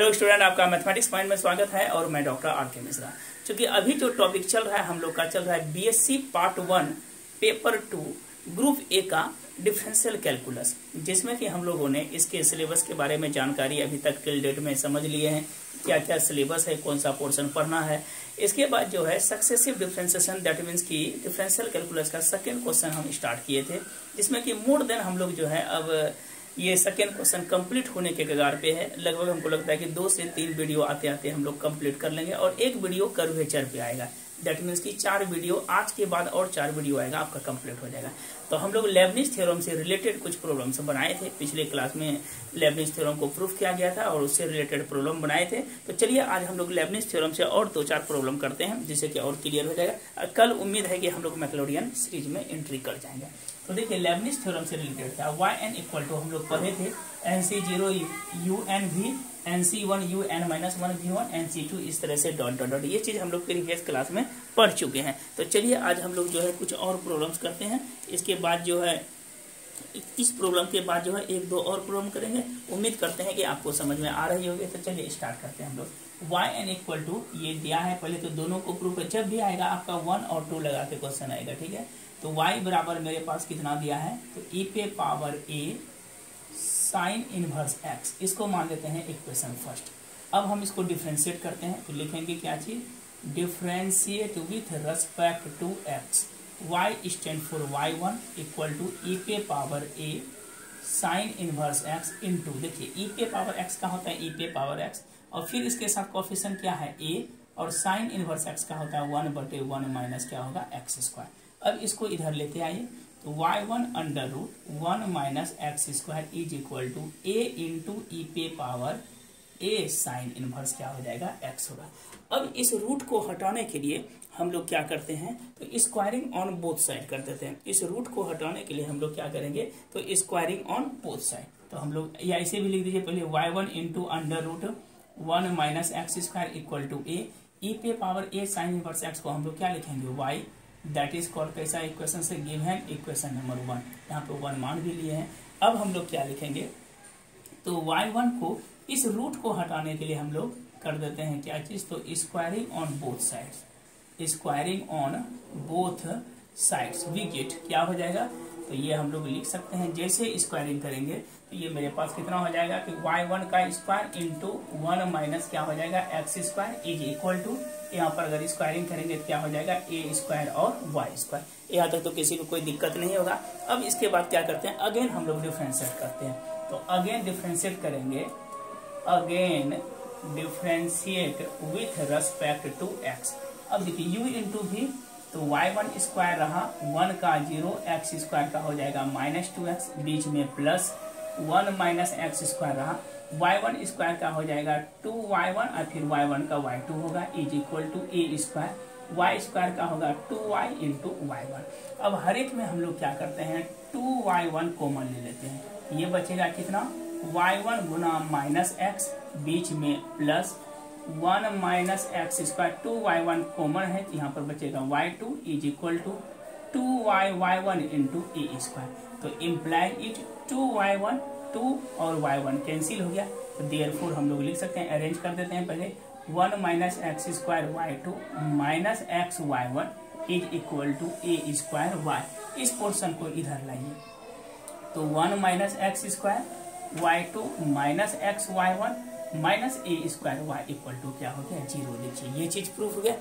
Hello student, आपका mathematics point में स्वागत है और मैं डॉक्टर आर.के. मिश्रा। क्योंकि अभी जो टॉपिक चल रहा है हम लोग का चल रहा है BSc part 1 paper 2 group A का डिफरेंशियल कैलकुलस, जिसमें कि हम लोगों ने इसके सिलेबस के बारे में जानकारी अभी तक टिल डेट में समझ लिए हैं, क्या क्या सिलेबस है, कौन सा पोर्शन पढ़ना है। इसके बाद जो है सक्सेसिव डिफरेंशिएशन, दैट मीन्स की डिफरेंशियल कैलकुलस का सेकेंड क्वेश्चन हम स्टार्ट किए थे, जिसमें कि मोर देन हम लोग जो है अब ये सेकेंड क्वेश्चन कंप्लीट होने के कगार पे है। लगभग हमको लगता है कि 2 से 3 वीडियो आते आते हम लोग कंप्लीट कर लेंगे और एक वीडियो कर्वेचर पे आएगा। दैट मीन्स कि 4 वीडियो आज के बाद और 4 वीडियो आएगा, आपका कंप्लीट हो जाएगा। तो हम लोग लेबनिज थ्योरम से रिलेटेड कुछ प्रॉब्लम्स बनाए थे, पिछले क्लास में लेबनिज थ्योरम को प्रूफ किया गया था और उससे रिलेटेड प्रॉब्लम बनाए थे। तो चलिए आज हम लोग लेबनिज थ्योरम से और 2-4 प्रॉब्लम करते हैं, जिससे कि और क्लियर हो जाएगा। कल उम्मीद है कि हम लोग मैक्लोडियन सीरीज में एंट्री कर जाएंगे। तो देखिए लेबनिज थ्योरम से रिलेटेड था yn इक्वल टू हम लोग पढ़े थे nc0 un v nc1 un-1 v1 nc2 इस तरह से डॉट डॉट डॉट, ये चीज हम लोग प्रीवियस क्लास में पढ़ चुके हैं। तो चलिए आज हम लोग जो है कुछ और प्रॉब्लम्स करते हैं। इसके बाद जो है इस प्रॉब्लम के बाद जो है 1-2 और प्रॉब्लम करेंगे। उम्मीद करते हैं कि आपको समझ में आ रही होगी। तो चलिए स्टार्ट करते हैं हम लोग। yn इक्वल टू ये दिया है, पहले तो दोनों को प्रूफ है। जब भी आएगा आपका 1 और 2 लगा के क्वेश्चन आएगा, ठीक है। तो y बराबर मेरे पास कितना दिया है, तो e पे power a sine inverse x, इसको मान लेते हैं इक्वेशन फर्स्ट। अब हम इसको डिफ्रेंशिएट करते हैं, तो लिखेंगे क्या चीज, differentiate with respect to x। y stand for y1 equal to e पे power a sine inverse x into, देखिए e पे पावर x का होता है e पे पावर x और फिर इसके साथ कोएफिशिएंट क्या है a, और साइन इनवर्स x का होता है 1/1 माइनस क्या होगा x स्क्वायर। अब इसको इधर लेते आइए, तो y1 under root 1 minus x square is equal to a into E पे पावर a साइन इनवर्स क्या हो जाएगा x होगा। अब इस रूट को हटाने के लिए हम लोग क्या करते हैं, तो स्क्वायरिंग ऑन बोथ साइड कर देते हैं। इस रूट को हटाने के लिए हम लोग क्या करेंगे, तो स्क्वायरिंग ऑन बोथ साइड। तो हम लोग या इसे भी लिख दीजिए, पहले y1 into under root 1 minus x square equal to a, e पे power a sine inverse x को हम लोग क्या लिखेंगे y, दैट इज कॉल्ड कैसा इक्वेशन से गिवन इक्वेशन नंबर 1। यहाँ पे 1 मान भी लिए हैं। अब हम लोग क्या लिखेंगे, तो y1 को इस रूट को हटाने के लिए हम लोग कर देते हैं क्या चीज, तो squaring on both sides, squaring on both sides we get क्या हो जाएगा, तो ये हम लोग लिख सकते हैं। जैसे स्क्वायरिंग करेंगे तो ये मेरे पास कितना हो जाएगा कि y1 का स्क्वायर इंटू 1 माइनस क्या हो जाएगा x square is equal to, यहाँ पर अगर स्क्वायरिंग करेंगे तो क्या हो जाएगा a स्क्वायर और y स्क्वायर। यहाँ तक तो किसी को कोई दिक्कत नहीं होगा। अब इसके बाद क्या करते हैं, अगेन हम लोग डिफ्रेंशिएट करते हैं। तो अगेन डिफ्रेंशिएट करेंगे, again differentiate with respect to x। अब देखिए u इंटू भी, तो y1 स्क्वायर रहा 1 का 0, एक्स स्क्वायर का हो जाएगा -2x, बीच में प्लस 1 माइनस एक्स स्क्वायर रहा, y1 स्क्वायर का हो जाएगा 2y1 और फिर y1 का y2 होगा is equal to a square, y square का होगा 2y इंटू y1। अब हर एक में हम लोग क्या करते हैं, 2y1 कॉमन ले लेते हैं। ये बचेगा कितना, y1 गुना माइनस एक्स, बीच में plus 1 minus x square, 2y1 common है तो यहाँ पर बचेगा y2 is equal to 2y1 into a square. तो इम्प्लाई इट 2y1, 2 और y1 कैंसिल हो गया। तो देयरफॉर हम लोग लिख सकते हैं, अरेंज कर देते हैं पहले, 1 minus x square y2 minus x y1 is equal to a square y। इस पोर्शन को इधर लाइए, तो 1 minus x square y2 minus x y1 minus a square y equal to क्या हो गया, 0। देखिए ये चीज प्रूफ हो गया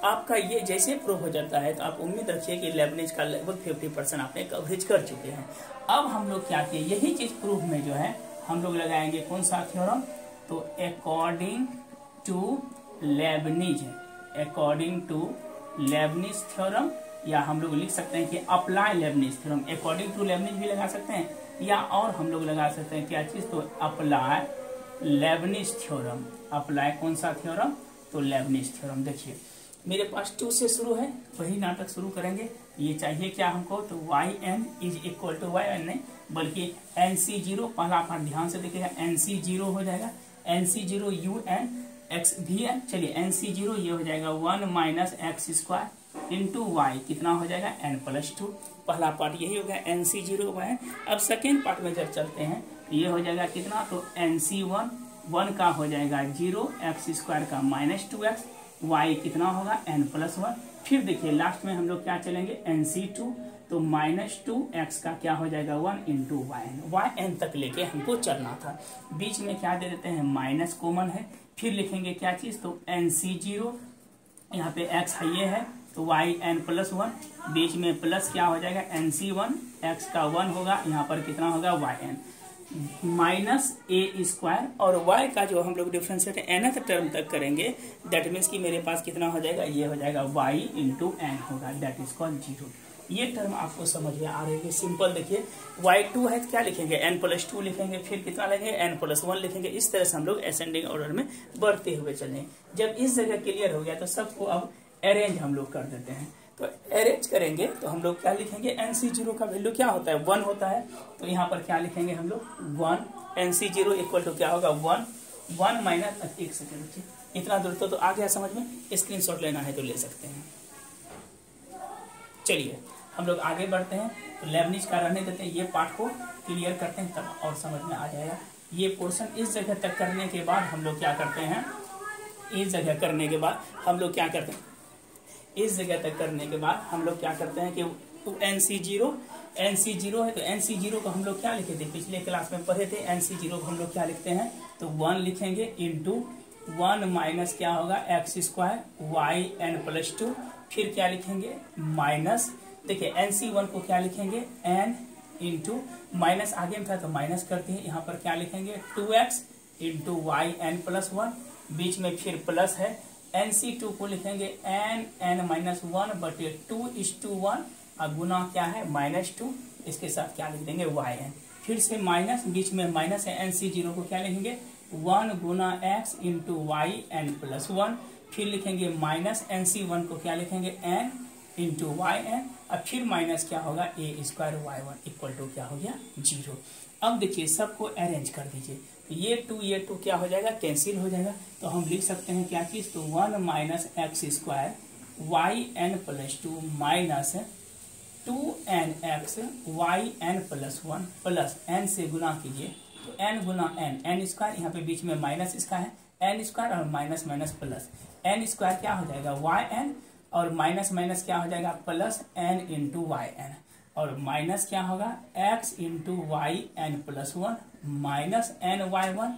आपका। ये जैसे प्रूफ हो जाता है तो आप उम्मीद रखिए कि लेबनिज का लगभग 50% आपने कवरेज कर चुके हैं। अब हम लोग क्या किए, यही चीज प्रूफ में जो है हम लोग लगाएंगे कौन सा थ्योरम, तो according to Leibniz, according to Leibniz theorem, या हम लोग लिख सकते हैं कि apply Leibniz theorem. According to Leibniz भी लगा सकते हैं, या और हम लोग लगा सकते हैं क्या चीज, तो अप्लाई लेबनिज थ्योरम। अप्लाई कौन सा थ्योरम, तो लेबनिज थ्योरम। देखिए मेरे पास 2 से शुरू है, वही नाटक शुरू करेंगे। ये चाहिए क्या हमको, तो yn is equal to yn नहीं बल्कि nc0, पहला पार्ट ध्यान से देखिएगा, nc0 हो जाएगा, nc0 un x vn। चलिए nc0 ये हो जाएगा 1 minus x square into y, कितना हो जाएगा n+2। पहला पार्ट यही हो गया nc0 y। अब सेकेंड पार्ट में जब चलते हैं ये हो जाएगा कितना, तो nc1 1 का हो जाएगा 0, एक्स स्क्वायर का -2x, y कितना होगा n+1। फिर देखिए लास्ट में हम लोग क्या चलेंगे NC2, तो -2x का क्या हो जाएगा 1 इंटू yn तक लेके हमको चलना था। बीच में क्या दे देते हैं माइनस कॉमन है, फिर लिखेंगे क्या चीज, तो NC0, यहाँ पे x ये है तो yn+1, बीच में प्लस क्या हो जाएगा NC1, x का 1 होगा, यहाँ पर कितना होगा yn -a² और y का जो हम लोग डिफरेंशिएट nth टर्म तक करेंगे, दैट मीन्स कि मेरे पास कितना हो जाएगा, ये हो जाएगा y इंटू n होगा, दैट इज कॉल्ड 0। ये टर्म आपको समझ में आ रही है। सिंपल देखिए y2 है तो क्या लिखेंगे n+2 लिखेंगे, फिर कितना लिखेंगे n+1 लिखेंगे। इस तरह से हम लोग असेंडिंग ऑर्डर में बढ़ते हुए चलें। जब इस जगह क्लियर हो गया तो सबको अब अरेंज हम लोग कर देते हैं। तो अरेंज करेंगे तो हम लोग क्या लिखेंगे, NC0 का वैल्यू क्या होता है 1 होता है, तो यहाँ पर क्या लिखेंगे हम लोग 1, NC0 इक्वल टू क्या होगा 1 माइनस, एक सेकेंड रुकिए, इतना दूर तो आ गया समझ में, स्क्रीनशॉट लेना है तो ले सकते हैं। चलिए हम लोग आगे बढ़ते हैं, तो लेबनिज का रहने देते हैं, ये पार्ट को क्लियर करते हैं तब और समझ में आ जाएगा। ये पोर्शन इस जगह तक करने के बाद हम लोग क्या करते हैं, इस जगह करने के बाद हम लोग क्या करते हैं, इस जगह तक करने के बाद हम लोग क्या करते हैं कि NC0 है तो NC0 को हम लोग क्या लिखे थे, पिछले क्लास में पढ़े थे। NC0 को हम लोग क्या लिखते हैं, तो 1 लिखेंगे इंटू 1 माइनस क्या होगा x² yn+2, फिर क्या लिखेंगे माइनस, देखिए NC1 को क्या लिखेंगे n इंटू माइनस आगे में था तो माइनस करते हैं, यहाँ पर क्या लिखेंगे 2x इंटू yn+1, बीच में फिर प्लस है। NC2 को लिखेंगे n-1/2:1 और गुना क्या है -2, इसके साथ क्या लिख देंगे yn, फिर से माइनस, बीच में माइनस है। NC0 को क्या लिखेंगे 1 गुना x इंटू yn+1, फिर लिखेंगे माइनस, NC1 को क्या लिखेंगे n इंटू yn और फिर माइनस क्या होगा a² y1 इक्वल टू क्या हो गया 0। अब देखिए सबको अरेंज कर दीजिए, तो ये 2 क्या हो जाएगा कैंसिल हो जाएगा, तो हम लिख सकते हैं क्या चीज, तो 1 minus x² yn+2 minus 2nx yn+1 plus n से गुना कीजिए, तो n गुना n² यहाँ पे बीच में माइनस इसका है n² और माइनस माइनस प्लस n² क्या हो जाएगा yn और माइनस माइनस क्या हो जाएगा प्लस n इंटू yn और माइनस क्या होगा x into yn+1 minus ny1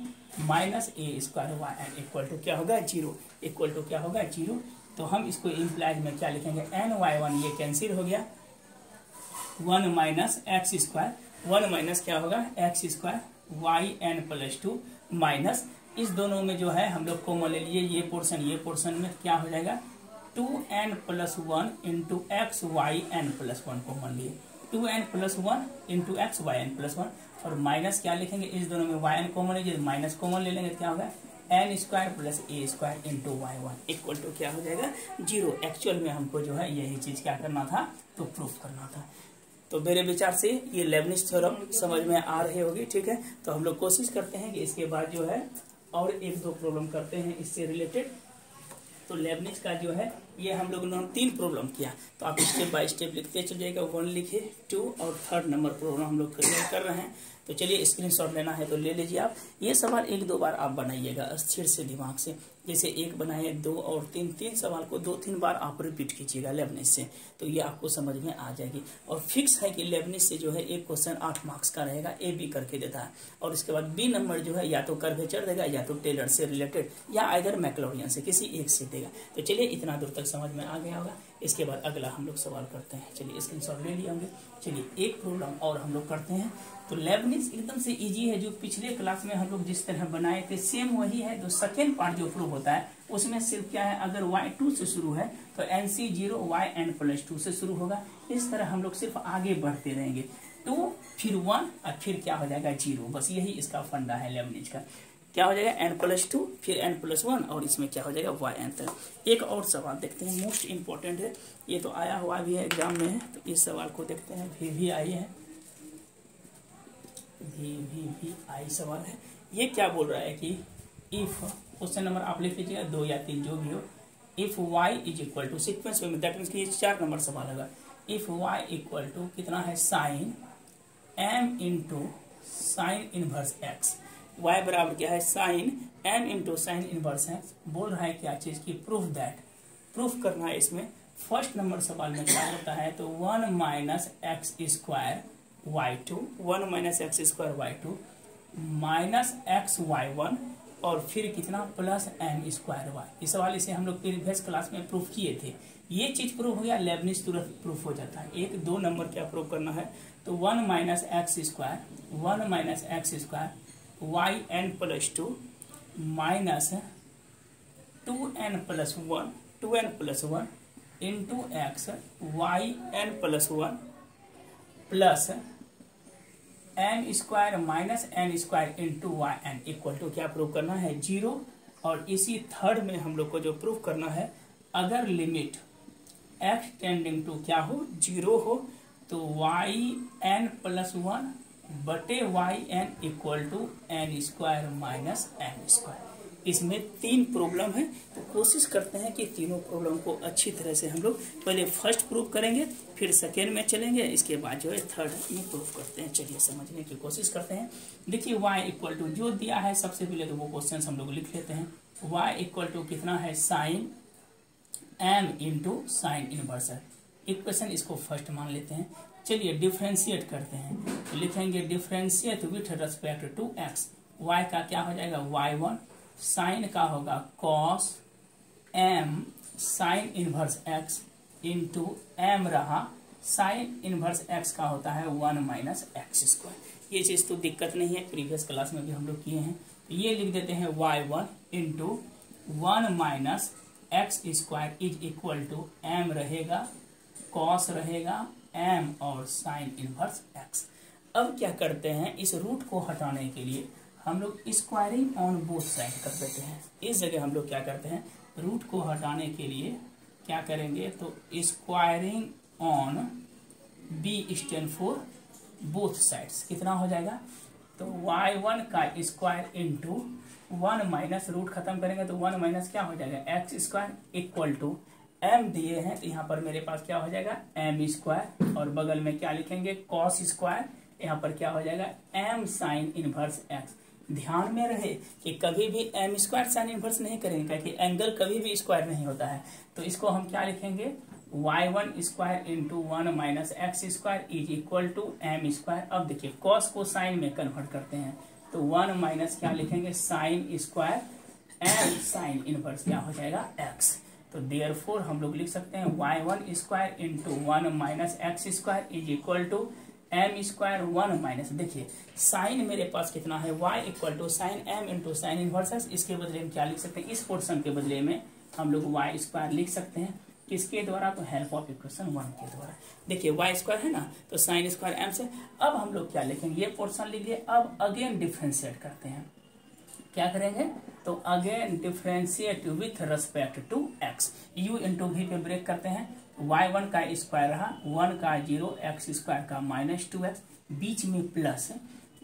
minus a² yn equal to क्या होगा 0, इक्वल टू क्या होगा 0। तो हम इसको इम्प्लाइज में क्या लिखेंगे ny1 ये कैंसिल हो गया, 1 माइनस x², 1 माइनस क्या होगा x² yn+2 माइनस, इस दोनों में जो है हम लोग कॉमन ले लिए, ये पोर्शन में क्या हो जाएगा 2n+1 इंटू xyn+1 कॉमन लिए, 2n+1 इंटू xyn+1 और माइनस क्या लिखेंगे, इस दोनों में yn कॉमन लीजिए, माइनस कॉमन ले लेंगे क्या होगा n² plus a² into y1 equal to क्या हो जाएगा 0। एक्चुअल में हमको जो है यही चीज क्या करना था, तो प्रूफ करना था। तो मेरे विचार से ये लेबनिज थ्योरम समझ में आ रही होगी, ठीक है। तो हम लोग कोशिश करते हैं कि इसके बाद जो है और 1-2 प्रॉब्लम करते हैं इससे रिलेटेड। तो लेबनिज का जो है ये हम लोगों ने 3 प्रॉब्लम किया, तो आप स्टेप बाय स्टेप लिखते चलिएगा, 1 लिखे, 2 और 3rd नंबर प्रॉब्लम हम लोग क्लियर कर रहे हैं। तो चलिए स्क्रीनशॉट लेना है तो ले लीजिए आप। ये सवाल 1-2 बार आप बनाइएगा स्थिर से दिमाग से, जैसे 1 बनाए 2 और 3 सवाल को 2-3 बार आप रिपीट कीजिएगा लेबनिज से, तो ये आपको समझ में आ जाएगी। और फिक्स है कि लेबनिज से जो है एक क्वेश्चन 8 मार्क्स का रहेगा, ए बी करके देता है, और इसके बाद बी नंबर जो है या तो कर्वेचर देगा या तो टेलर से रिलेटेड या आइदर मैक्लॉरियन से, किसी एक से देगा। तो चलिए इतना दूर तक समझ में आ गया होगा। इसके बाद अगला हम लोग सवाल करते हैं। चलिए स्क्रीनशॉट ले लिए होंगे। चलिए एक प्रॉब्लम और हम लोग करते हैं। तो लेबनिज एकदम से इजी है, जो पिछले क्लास में हम लोग जिस तरह बनाए थे सेम वही है। तो सेकेंड पार्ट जो प्रूव होता है उसमें सिर्फ क्या है, अगर y2 से शुरू है तो NC0 yn+2 से शुरू होगा। इस तरह हम लोग सिर्फ आगे बढ़ते रहेंगे, 2 फिर 1 और फिर क्या हो जाएगा 0। बस यही इसका फंडा है लेबनिज का। क्या हो जाएगा n+2 फिर n+1 और इसमें क्या हो जाएगा yn तक। एक और सवाल देखते हैं, मोस्ट इंपॉर्टेंट है, ये तो आया हुआ भी है एग्जाम में है। तो इस सवाल को देखते हैं, भी आई है, भी आई सवाल है। ये क्या बोल रहा है कि इफ, क्वेश्चन नंबर आप लिख लीजिएगा 2 या 3 जो भी हो, if y is equal to sequence में, दैट मीन्स कि ये 4 नंबर सवाल होगा। इफ y इक्वल टू कितना है sine m into sine inverse x, y बराबर क्या है sine m into sine inverse x. बोल रहा है क्या चीज की प्रूफ दैट, प्रूफ करना है इसमें। फर्स्ट नंबर सवाल में क्या होता है तो 1 minus x square y two, 1 minus x square y two minus x y one और फिर कितना प्लस एम स्क्वायर वाई। इस सवाल इसे हम लोग प्रीवियस क्लास में प्रूफ किए थे। ये चीज प्रूफ हो गया, लेबनिज तुरंत प्रूफ हो जाता है। एक दो नंबर क्या प्रूफ करना है तो 1 minus x square, 1 minus x square y n plus two minus 2n plus one, 2n plus one into x y n plus one plus n square minus n square into y n equal to क्या prove करना है 0। और इसी third में हम लोग को जो प्रूव करना है अगर लिमिट एक्स टेंडिंग टू क्या हो 0 हो तो वाई एन प्लस वन बटे y n equal to n square minus n square. इसमें 3 प्रॉब्लम है, तो कोशिश करते हैं कि तीनों प्रॉब्लम को अच्छी तरह से हम लोग पहले फर्स्ट प्रूफ करेंगे, फिर सेकेंड में चलेंगे, इसके बाद जो है थर्ड में प्रूफ करते हैं। चलिए समझने की कोशिश करते हैं। देखिए y इक्वल टू जो दिया है सबसे पहले तो वो क्वेश्चन हम लोग लिख लेते हैं। y इक्वल टू कितना है sine m into sine inverse equation, इसको फर्स्ट मान लेते हैं। चलिए डिफ्रेंशिएट करते हैं तो लिखेंगे differentiate with respect to x। y का क्या हो जाएगा y1, साइन का होगा cos m sign inverse x into m रहा साइन इनवर्स x का होता है 1 माइनस एक्स स्क्वायर। ये चीज तो दिक्कत नहीं है, प्रीवियस क्लास में भी हम लोग किए हैं। तो ये लिख देते हैं y1 into 1 minus x square is equal to m रहेगा कॉस रहेगा m और साइन इनवर्स x। अब क्या करते हैं इस रूट को हटाने के लिए हम लोग स्क्वायरिंग ऑन बोथ साइड कर देते हैं। इस जगह हम लोग क्या करते हैं रूट को हटाने के लिए क्या करेंगे तो squaring on b stand for both sides कितना हो जाएगा तो y1 का स्क्वायर इंटू 1 माइनस रूट खत्म करेंगे तो 1 माइनस क्या हो जाएगा x square equal to m दिए हैं तो यहाँ पर मेरे पास क्या हो जाएगा m स्क्वायर और बगल में क्या लिखेंगे कॉस स्क्वायर, यहाँ पर क्या हो जाएगा m साइन इनवर्स x। ध्यान में रहे कि कभी भी m स्क्वायर साइन इनवर्स नहीं करेंगे क्योंकि एंगल कभी भी स्क्वायर नहीं होता है। तो इसको हम क्या लिखेंगे y1 square into 1 minus x square is equal to m square. अब देखिए कॉस को साइन में कन्वर्ट करते हैं तो 1 माइनस क्या लिखेंगे sine square m sine inverse क्या हो जाएगा x। तो देयरफॉर हम लोग लिख सकते हैं y1 square into 1 minus x square is equal to m square 1 minus, देखिए साइन मेरे पास कितना है y equal to sine m into sine inverse x। इसके बदले में क्या लिख सकते हैं इस पोर्शन के बदले में हम लोग y स्क्वायर लिख सकते हैं किसके द्वारा तो हेल्प ऑफ इक्वेशन 1 के द्वारा। देखिए y स्क्वायर है ना तो साइन स्क्वायर m से। अब हम लोग क्या लिखेंगे ये पोर्शन लिख लिए। अब अगेन डिफ्रेंशिएट करते हैं, क्या करेंगे तो again differentiate with respect to x। u into v पे ब्रेक करते हैं y1 का स्क्वायर रहा 1 का 0 एक्स स्क्वायर का माइनस 2x बीच में प्लस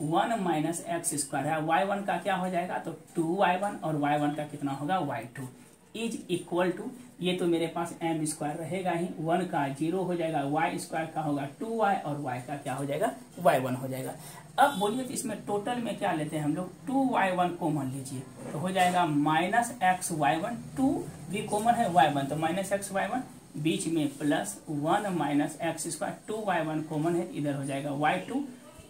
1 माइनस एक्स स्क्वायर है y1 का क्या हो जाएगा तो 2y1 और y1 का कितना होगा y2 इज इक्वल टू ये तो मेरे पास m स्क्वायर रहेगा ही 1 का 0 हो जाएगा y स्क्वायर का होगा 2y और y का क्या हो जाएगा y1 हो जाएगा। अब बोलिए तो इसमें टोटल में क्या लेते हैं हम लोग 2y1 कॉमन लीजिए तो हो जाएगा माइनस एक्स y1, 2 भी कॉमन है y1 तो माइनस एक्स y1 बीच में plus 1 minus x square 2y1 common है इधर हो जाएगा y2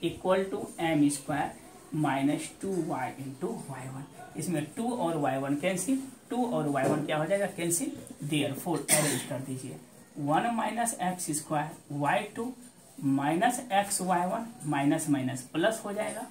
equal to m square minus 2y into y1। इसमें 2 और y1 कैंसिल, 2 और y1 क्या हो जाएगा कैंसिल। देयरफॉर अरेंज कर दीजिए 1 minus x square y2 minus x y1 minus minus plus हो जाएगा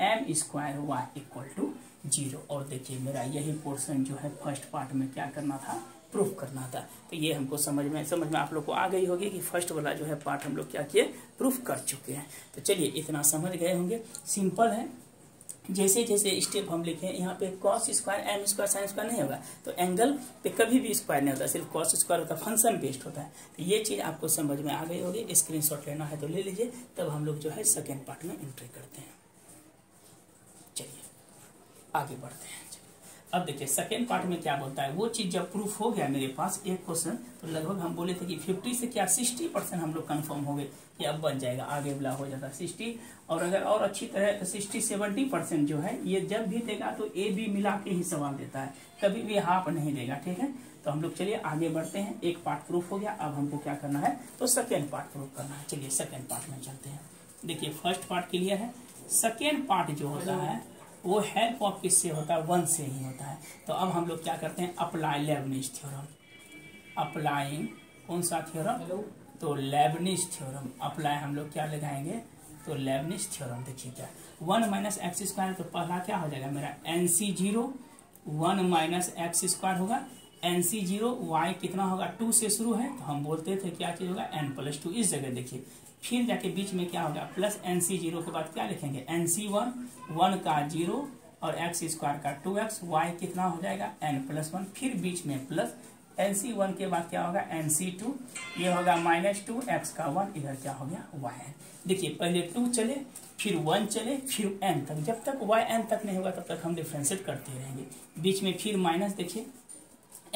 m square y equal to 0। और देखिए मेरा यही पोर्शन जो है फर्स्ट पार्ट में क्या करना था प्रूफ करना था। तो ये हमको समझ में आप लोग को आ गई होगी कि फर्स्ट वाला जो है पार्ट हम लोग क्या किए प्रूफ कर चुके हैं। तो चलिए इतना समझ गए होंगे, सिंपल है। जैसे जैसे स्टेप हम लिखे यहाँ पे cos square m square sine square नहीं होगा तो एंगल पे कभी भी स्क्वायर नहीं होता, सिर्फ कॉस स्क्वायर होता है, फंक्शन बेस्ड होता है। तो ये चीज आपको समझ में आ गई होगी। स्क्रीनशॉट लेना है तो ले लीजिए, तब हम लोग जो है सेकेंड पार्ट में एंट्री करते हैं। चलिए आगे बढ़ते हैं। अब देखिए सेकेंड पार्ट में क्या बोलता है, वो चीज जब प्रूफ हो गया मेरे पास एक क्वेश्चन, तो लगभग हम बोले थे कि 50 से क्या 60% हम लोग कंफर्म हो गए कि अब बन जाएगा, आगे वाला हो जाता 60, और अगर और अच्छी तरह 60-70% जो है ये जब भी देगा तो ए बी मिला के ही सवाल देता है, कभी भी हाफ नहीं देगा। ठीक है, तो हम लोग चलिए आगे बढ़ते हैं। एक पार्ट प्रूफ हो गया, अब हमको क्या करना है, तो सेकेंड पार्ट प्रूफ करना है। चलिए सेकेंड पार्ट में चलते हैं। देखिए फर्स्ट पार्ट क्लियर है, सेकेंड पार्ट जो होता है वो हेल्प ऑफ किससे होता है, 1 से ही होता है। तो अब हम लोग क्या करते हैं, अप्लाई लेबनिज थ्योरम। अप्लाइंग कौन सा थ्योरम, तो लेबनिज थ्योरम। अप्लाई हम लोग क्या लगाएंगे, तो लेबनिज थ्योरम। देखिए क्या 1 माइनस एक्स स्क्वायर, तो पहला क्या हो जाएगा मेरा NC0 1 माइनस एक्स स्क्वायर होगा। NC0 y कितना होगा, 2 से शुरू है, तो हम बोलते थे क्या चीज होगा, n+2। इस जगह देखिए फिर जाके बीच में क्या होगा, प्लस NC0 के बाद क्या लिखेंगे, NC1 1 का 0 और एक्स स्क्वायर का 2x, y कितना हो जाएगा n+1, फिर बीच में प्लस NC1 के बाद क्या होगा NC2, ये होगा -2 x का 1, इधर क्या हो गया yn। देखिए पहले 2 चले, फिर 1 चले, फिर n तक, जब तक yn तक नहीं होगा तब तक हम डिफ्रेंशिएट करते रहेंगे। बीच में फिर माइनस, देखिए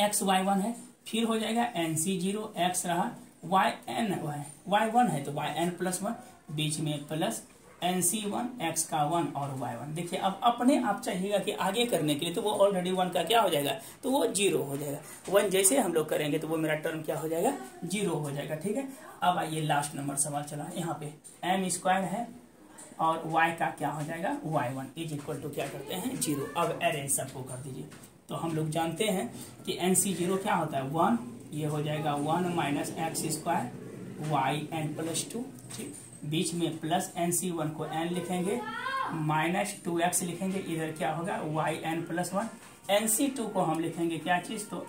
x y1 है, फिर हो जाएगा NC0 x रहा, y1 है तो yn+1, बीच में प्लस NC1 x का 1 और y1। देखिए अब अपने आप चाहिएगा कि आगे करने के लिए, तो वो ऑलरेडी 1 का क्या हो जाएगा, तो वो 0 हो जाएगा। 1 जैसे हम लोग करेंगे तो वो मेरा टर्म क्या हो जाएगा, 0 हो जाएगा। ठीक है, अब आइए लास्ट नंबर सवाल चला, यहाँ पे m² है और y का क्या हो जाएगा, y1 इज इक्वल टू क्या करते हैं 0। अब अरेंज सबको कर दीजिए। तो हम लोग जानते हैं कि NC0 क्या होता है 1, ये हो जाएगा 1 माइनस एक्स स्क्वायर yn+2, ठीक, बीच में प्लस NC1 को n लिखेंगे, -2x लिखेंगे, इधर क्या होगा yn+1। NC2 को हम लिखेंगे क्या चीज, तो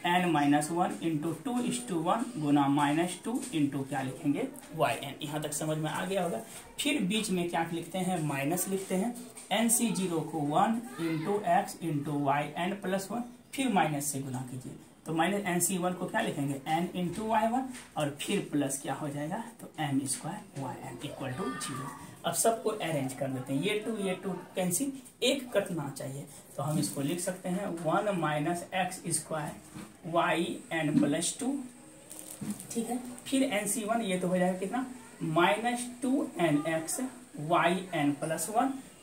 n-1 इंटू 2:1 गुना -2 इंटू क्या लिखेंगे yn। यहाँ तक समझ में आ गया होगा। फिर बीच में क्या लिखते हैं, माइनस लिखते हैं, NC0 को 1 इंटू एक्स इंटू yn+1, फिर माइनस से गुना कीजिए, तो माइनस NC1 को क्या लिखेंगे n इंटू y1, और फिर प्लस क्या हो जाएगा, तो m² yn इक्वल टू 0। अब सबको अरेंज कर देते हैं, ये 2 कैंसिल, एक कटना चाहिए, तो हम इसको लिख सकते हैं 1 माइनस एक्स स्क्वायर yn+2, ठीक है। फिर NC1 ये तो हो जाएगा कितना, -2nx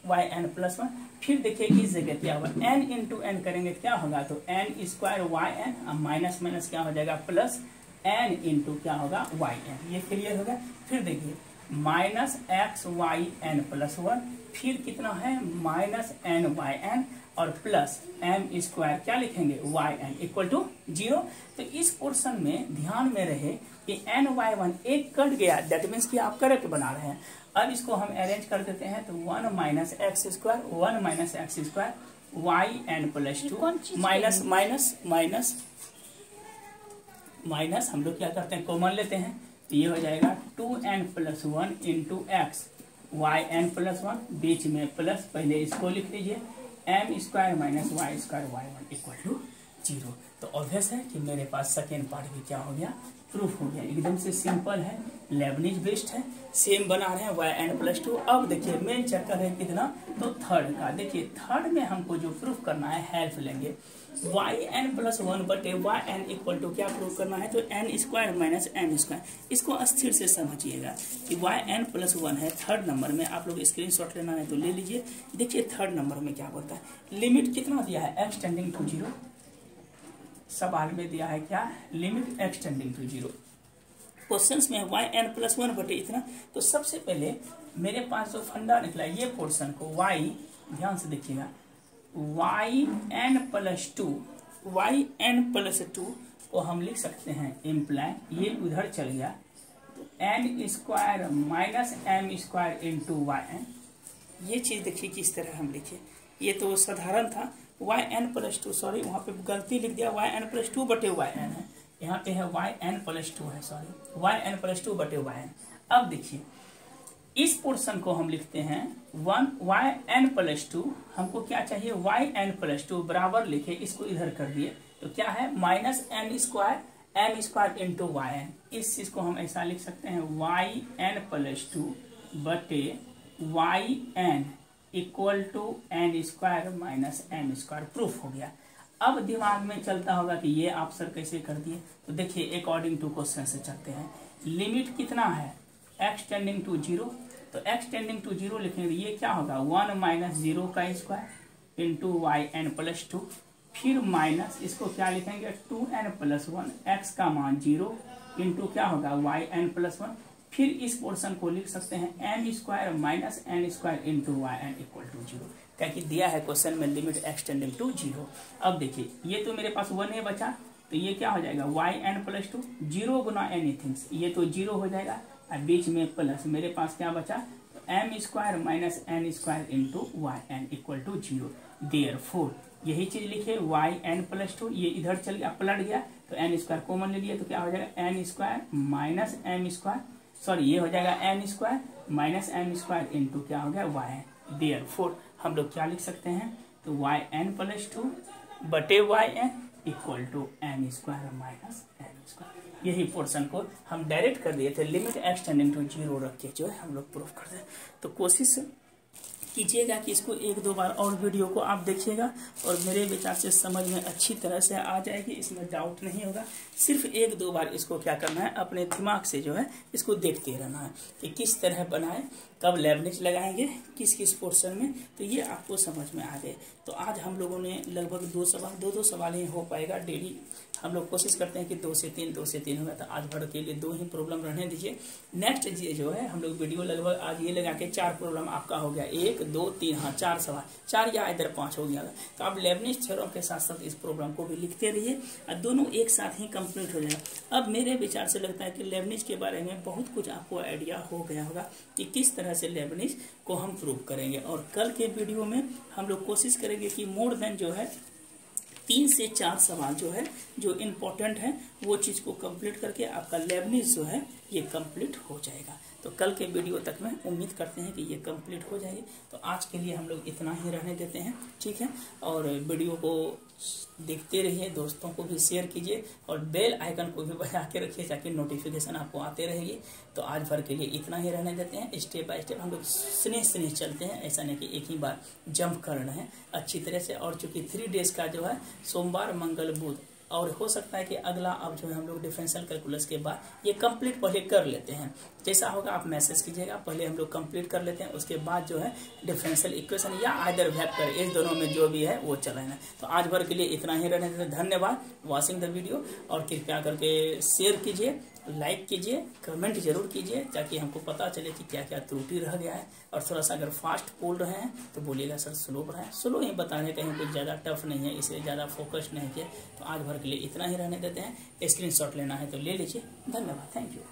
yn+1, फिर देखिए इस जगह क्या होगा, n इंटू n करेंगे क्या होगा, तो n² yn, अब माइनस माइनस क्या हो जाएगा प्लस n इंटू क्या होगा yn। ये क्लियर होगा। फिर देखिए -xyn+1, फिर कितना है -nyn और प्लस m² क्या लिखेंगे yn इक्वल टू 0। तो इस पोर्शन में ध्यान में रहे कि ny1 एक कट गया, दैट मीन्स कि आप करेक्ट बना रहे हैं। अब इसको हम अरेंज कर देते हैं, तो 1 minus x square yn+2 minus minus minus minus हम लोग क्या करते हैं, कॉमन लेते हैं, तो ये हो जाएगा 2n+1 इंटू एक्स yn+1, बीच में प्लस, पहले इसको लिख लीजिए m² minus y² y1 equal to 0। तो ऑब्वियस है कि मेरे पास सेकेंड पार्ट भी क्या हो गया, प्रूफ हो गया। एकदम से सिंपल है, लेबनिज बेस्ड है, सेम बना रहे हैं yn+2। अब देखिए मेन चक्कर है कितना, तो थर्ड का। देखिए थर्ड में हमको जो प्रूफ करना है, हेल्प लेंगे yn+1 बटे yn इक्वल टू क्या प्रूफ करना है, तो n² माइनस m²। इसको अस्थिर से समझिएगा कि yn+1 है। थर्ड नंबर में आप लोग स्क्रीनशॉट लेना है तो ले लीजिए। देखिए थर्ड नंबर में क्या बोलता है, लिमिट कितना दिया है, x टेंडिंग टू 0। सवाल में दिया है क्या, limit x tending to 0। Questions में yn+1 बटे इतना। तो सबसे पहले मेरे पास जो फंडा निकला ये पोर्शन को y, ध्यान से देखिएगा, yn+2 को हम लिख सकते हैं इम्प्लाई, ये उधर चल गया, तो n² minus m² into yn। ये चीज देखिए किस तरह हम लिखे, ये तो साधारण था yn+2, सॉरी वहां पे गलती लिख दिया, yn+2 बटे yn है, यहाँ पे है yn+2 है, सॉरी yn+2 बटे yn। अब देखिए इस पोर्शन को हम लिखते हैं 1yn+2, हमको क्या चाहिए yn+2 बराबर लिखे, इसको इधर कर दिए, तो क्या है -m² इंटू yn। इस चीज को हम ऐसा लिख सकते हैं yn+2 बटे yn equal to n square minus m square proof हो गया। अब दिमाग में चलता होगा कि ये आप सर कैसे कर दिए, तो देखिए अकॉर्डिंग टू क्वेश्चन से चलते हैं। लिमिट कितना है, x टेंडिंग टू 0, तो x टेंडिंग टू 0 लिखेंगे, ये क्या होगा 1 माइनस 0 का square into y n plus 2, फिर माइनस इसको क्या लिखेंगे 2n प्लस 1, x का मान 0 इंटू क्या होगा वाई एन प्लस 1, फिर इस पोर्शन को लिख सकते हैं n square minus n square into y n equal to 0, क्या कि दिया है क्वेश्चन में लिमिट x टेंडिंग टू 0। अब देखिए ये तो मेरे पास 1 है बचा, तो ये क्या हो जाएगा वाई एन प्लस 2, 0 गुना एनीथिंग्स, ये तो 0 हो जाएगा और बीच में प्लस, मेरे पास क्या बचा तो m square minus n square into y n equal to 0। Therefore यही चीज लिखे वाई एन प्लस 2, ये इधर चल गया पलट गया तो एन स्क्वायर कॉमन ले लिया, तो क्या हो जाएगा n square minus m square, sorry ये हो जाएगा n square minus m square into क्या हो गया वाई एन। देयरफॉर हम लोग क्या लिख सकते हैं, तो वाई एन प्लस 2 बटे y n equal to n square minus n square. यही पोर्शन को हम डायरेक्ट कर दिए थे, लिमिट x टेंडिंग टू 0 रख के जो है हम लोग प्रूफ कर दें। तो कोशिश कीजिएगा कि इसको 1-2 बार और वीडियो को आप देखिएगा और मेरे विचार से समझ में अच्छी तरह से आ जाएगी, इसमें डाउट नहीं होगा। सिर्फ 1-2 बार इसको क्या करना है, अपने दिमाग से जो है इसको देखते रहना है कि किस तरह बनाए, कब लेबनिज लगाएंगे, किस किस पोर्शन में, तो ये आपको समझ में आ गए। तो आज हम लोगों ने लगभग 2 सवाल ही हो पाएगा डेली, हम लोग कोशिश करते हैं कि 2 से 3 होगा, तो आज भर के लिए 2 ही प्रॉब्लम रहने दीजिए। नेक्स्ट जो है हम लोग वीडियो लगभग आज ये लगा के 4 प्रॉब्लम आपका हो गया, 1 2 3 हाँ 4 सवाल, 4 या इधर 5 हो गया। तो आप लेबनिज थ्योरम के साथ साथ इस प्रॉब्लम को भी लिखते रहिए और दोनों एक साथ ही कंप्लीट हो जाएगा। अब मेरे विचार से लगता है कि लेबनिज के बारे में बहुत कुछ आपको आइडिया हो गया होगा कि किस तरह से लेबनिज को हम प्रूव करेंगे, और कल के वीडियो में हम लोग कोशिश करेंगे कि मोर देन जो है 3 से 4 सवाल जो है जो इम्पोर्टेंट है वो चीज़ को कंप्लीट करके आपका लेबनिज जो है ये कंप्लीट हो जाएगा। तो कल के वीडियो तक में उम्मीद करते हैं कि ये कंप्लीट हो जाएगी। तो आज के लिए हम लोग इतना ही रहने देते हैं, ठीक है। और वीडियो को देखते रहिए, दोस्तों को भी शेयर कीजिए और बेल आइकन को भी बजा के रखिए ताकि नोटिफिकेशन आपको आते रहेगी। तो आज भर के लिए इतना ही रहने देते हैं। स्टेप बाय स्टेप हम लोग स्नेह चलते हैं, ऐसा नहीं कि एक ही बार जंप कर रहे हैं अच्छी तरह से। और चूंकि 3 डेज का जो है सोमवार मंगल बुध, और हो सकता है कि अगला अब जो है हम लोग डिफरेंशियल कैलकुलस के बाद ये कंप्लीट पहले कर लेते हैं, जैसा होगा आप मैसेज कीजिएगा, पहले हम लोग कंप्लीट कर लेते हैं, उसके बाद जो है डिफरेंशियल इक्वेशन या आइदर वेक्टर, इस दोनों में जो भी है वो चलाना। तो आज भर के लिए इतना ही रहने देते, धन्यवाद वॉचिंग द वीडियो। और कृपया करके शेयर कीजिए, लाइक कीजिए, कमेंट जरूर कीजिए ताकि हमको पता चले कि क्या क्या त्रुटि रह गया है। और थोड़ा सा अगर फास्ट बोल रहे हैं तो बोलिएगा सर स्लो रहे हैं, स्लो ही बताने, कहीं कुछ ज़्यादा टफ नहीं है, इसलिए ज़्यादा फोकस नहीं किया। तो आज भर के लिए इतना ही रहने देते हैं। स्क्रीनशॉट लेना है तो ले लीजिए। धन्यवाद, थैंक यू।